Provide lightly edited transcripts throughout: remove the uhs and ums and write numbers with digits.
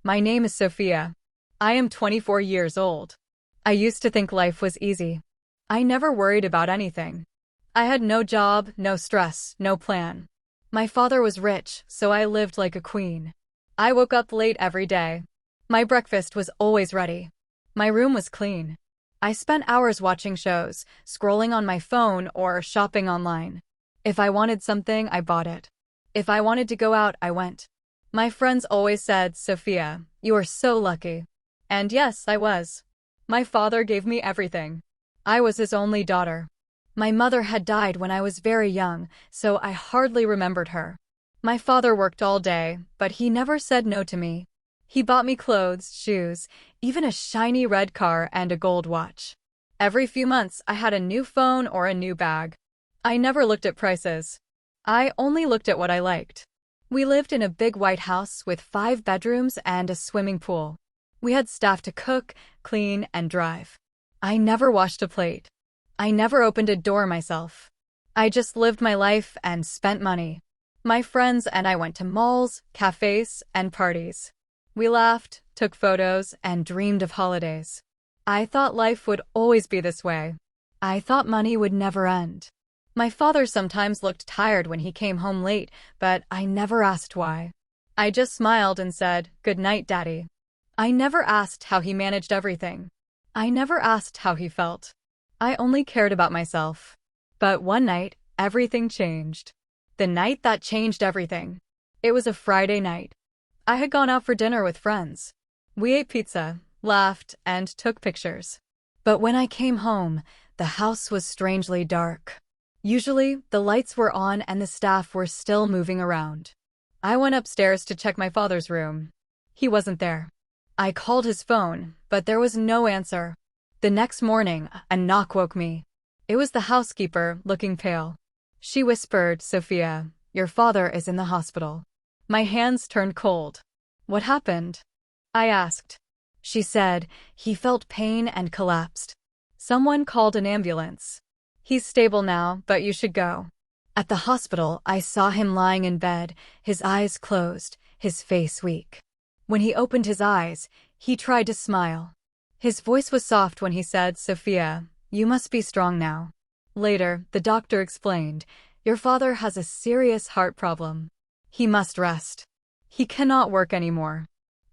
My name is Sophia. I am 24 years old. I used to think life was easy. I never worried about anything. I had no job, no stress, no plan. My father was rich, so I lived like a queen. I woke up late every day. My breakfast was always ready. My room was clean. I spent hours watching shows, scrolling on my phone, or shopping online. If I wanted something, I bought it. If I wanted to go out, I went. My friends always said, "Sophia, you are so lucky." And yes, I was. My father gave me everything. I was his only daughter. My mother had died when I was very young, so I hardly remembered her. My father worked all day, but he never said no to me. He bought me clothes, shoes, even a shiny red car and a gold watch. Every few months, I had a new phone or a new bag. I never looked at prices. I only looked at what I liked. We lived in a big white house with 5 bedrooms and a swimming pool. We had staff to cook, clean, and drive. I never washed a plate. I never opened a door myself. I just lived my life and spent money. My friends and I went to malls, cafes, and parties. We laughed, took photos, and dreamed of holidays. I thought life would always be this way. I thought money would never end. My father sometimes looked tired when he came home late, but I never asked why. I just smiled and said, "Good night, Daddy." I never asked how he managed everything. I never asked how he felt. I only cared about myself. But one night, everything changed. The night that changed everything. It was a Friday night. I had gone out for dinner with friends. We ate pizza, laughed, and took pictures. But when I came home, the house was strangely dark. Usually, the lights were on and the staff were still moving around. I went upstairs to check my father's room. He wasn't there. I called his phone, but there was no answer. The next morning, a knock woke me. It was the housekeeper, looking pale. She whispered, "Sophia, your father is in the hospital." My hands turned cold. "What happened?" I asked. She said, "He felt pain and collapsed. Someone called an ambulance. He's stable now, but you should go." At the hospital, I saw him lying in bed, his eyes closed, his face weak. When he opened his eyes, he tried to smile. His voice was soft when he said, "Sophia, you must be strong now." Later, the doctor explained, "Your father has a serious heart problem. He must rest. He cannot work anymore."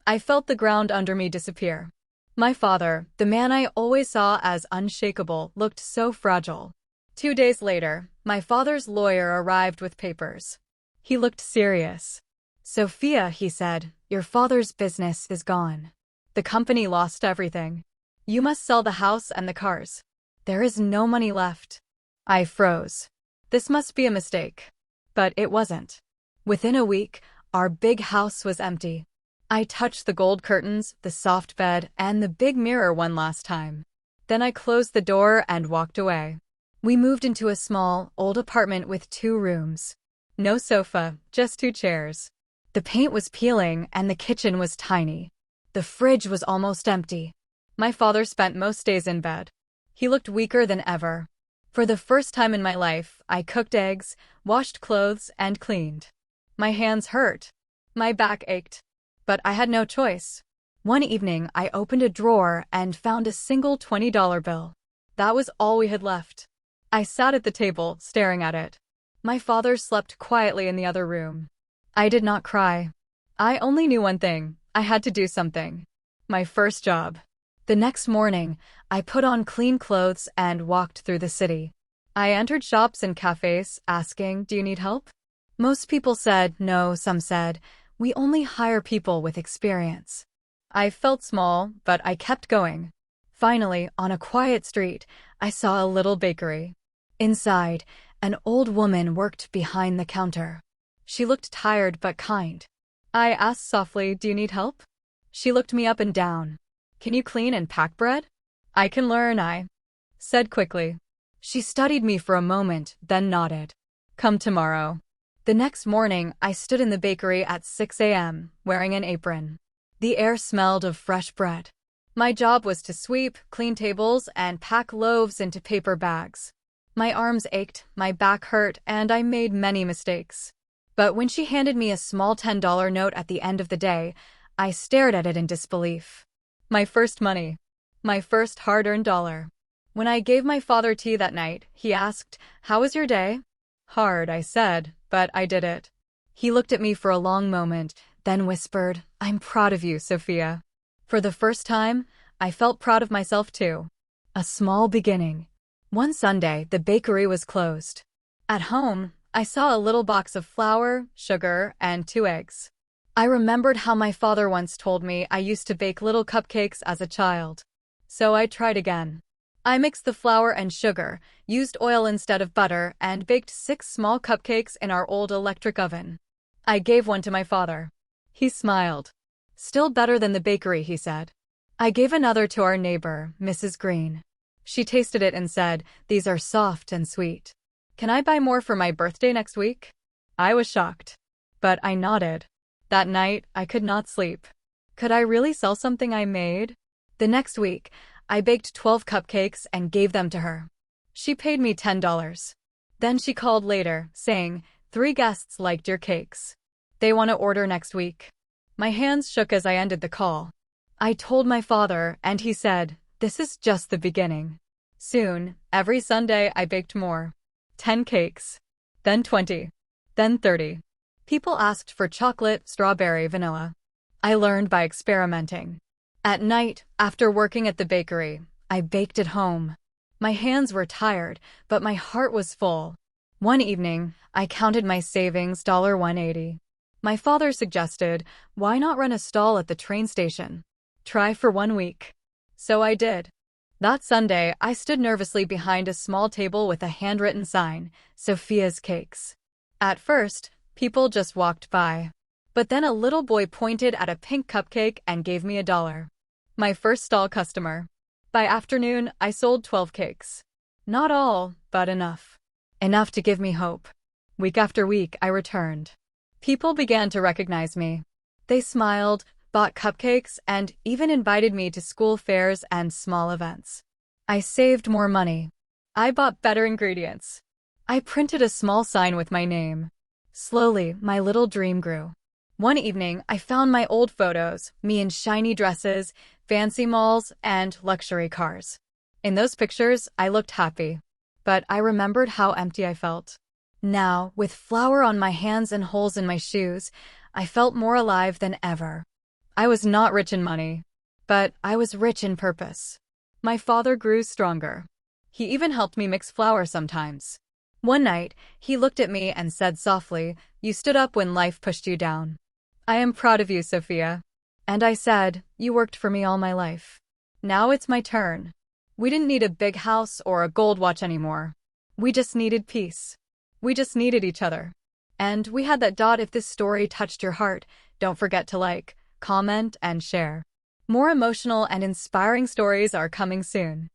I felt the ground under me disappear. My father, the man I always saw as unshakable, looked so fragile. 2 days later, my father's lawyer arrived with papers. He looked serious. "Sophia," he said, "your father's business is gone. The company lost everything. You must sell the house and the cars. There is no money left." I froze. This must be a mistake. But it wasn't. Within a week, our big house was empty. I touched the gold curtains, the soft bed, and the big mirror one last time. Then I closed the door and walked away. We moved into a small, old apartment with 2 rooms. No sofa, just 2 chairs. The paint was peeling and the kitchen was tiny. The fridge was almost empty. My father spent most days in bed. He looked weaker than ever. For the first time in my life, I cooked eggs, washed clothes, and cleaned. My hands hurt. My back ached. But I had no choice. One evening, I opened a drawer and found a single $20 bill. That was all we had left. I sat at the table, staring at it. My father slept quietly in the other room. I did not cry. I only knew one thing. I had to do something. My first job. The next morning, I put on clean clothes and walked through the city. I entered shops and cafes, asking, "Do you need help?" Most people said no, some said, "We only hire people with experience." I felt small, but I kept going. Finally, on a quiet street, I saw a little bakery. Inside, an old woman worked behind the counter. She looked tired but kind. I asked softly, "Do you need help?" She looked me up and down. "Can you clean and pack bread?" "I can learn," I said quickly. She studied me for a moment, then nodded. "Come tomorrow." The next morning, I stood in the bakery at 6 a.m., wearing an apron. The air smelled of fresh bread. My job was to sweep, clean tables, and pack loaves into paper bags. My arms ached, my back hurt, and I made many mistakes. But when she handed me a small $10 note at the end of the day, I stared at it in disbelief. My first money. My first hard-earned dollar. When I gave my father tea that night, he asked, "How was your day?" "Hard," I said, "but I did it." He looked at me for a long moment, then whispered, "I'm proud of you, Sophia." For the first time, I felt proud of myself too. A small beginning. One Sunday, the bakery was closed. At home, I saw a little box of flour, sugar, and 2 eggs. I remembered how my father once told me I used to bake little cupcakes as a child. So I tried again. I mixed the flour and sugar, used oil instead of butter, and baked 6 small cupcakes in our old electric oven. I gave one to my father. He smiled. "Still better than the bakery," he said. I gave another to our neighbor, Mrs. Green. She tasted it and said, "These are soft and sweet. Can I buy more for my birthday next week?" I was shocked. But I nodded. That night, I could not sleep. Could I really sell something I made? The next week, I baked 12 cupcakes and gave them to her. She paid me $10. Then she called later, saying, "3 guests liked your cakes. They want to order next week." My hands shook as I ended the call. I told my father, and he said, "This is just the beginning." Soon, every Sunday I baked more. 10 cakes. Then 20. Then 30. People asked for chocolate, strawberry, vanilla. I learned by experimenting. At night, after working at the bakery, I baked at home. My hands were tired, but my heart was full. One evening, I counted my savings, $180. My father suggested, "Why not run a stall at the train station? Try for 1 week." So I did. That Sunday, I stood nervously behind a small table with a handwritten sign, "Sophia's Cakes." At first, people just walked by. But then a little boy pointed at a pink cupcake and gave me $1. My first stall customer. By afternoon, I sold 12 cakes. Not all, but enough. Enough to give me hope. Week after week, I returned. People began to recognize me. They smiled, bought cupcakes, and even invited me to school fairs and small events. I saved more money. I bought better ingredients. I printed a small sign with my name. Slowly, my little dream grew. One evening, I found my old photos, me in shiny dresses, fancy malls, and luxury cars. In those pictures, I looked happy. But I remembered how empty I felt. Now, with flour on my hands and holes in my shoes, I felt more alive than ever. I was not rich in money, but I was rich in purpose. My father grew stronger. He even helped me mix flour sometimes. One night, he looked at me and said softly, "You stood up when life pushed you down. I am proud of you, Sophia." And I said, "You worked for me all my life. Now it's my turn." We didn't need a big house or a gold watch anymore. We just needed peace. We just needed each other. And we had that. If this story touched your heart, don't forget to like, comment, and share. More emotional and inspiring stories are coming soon.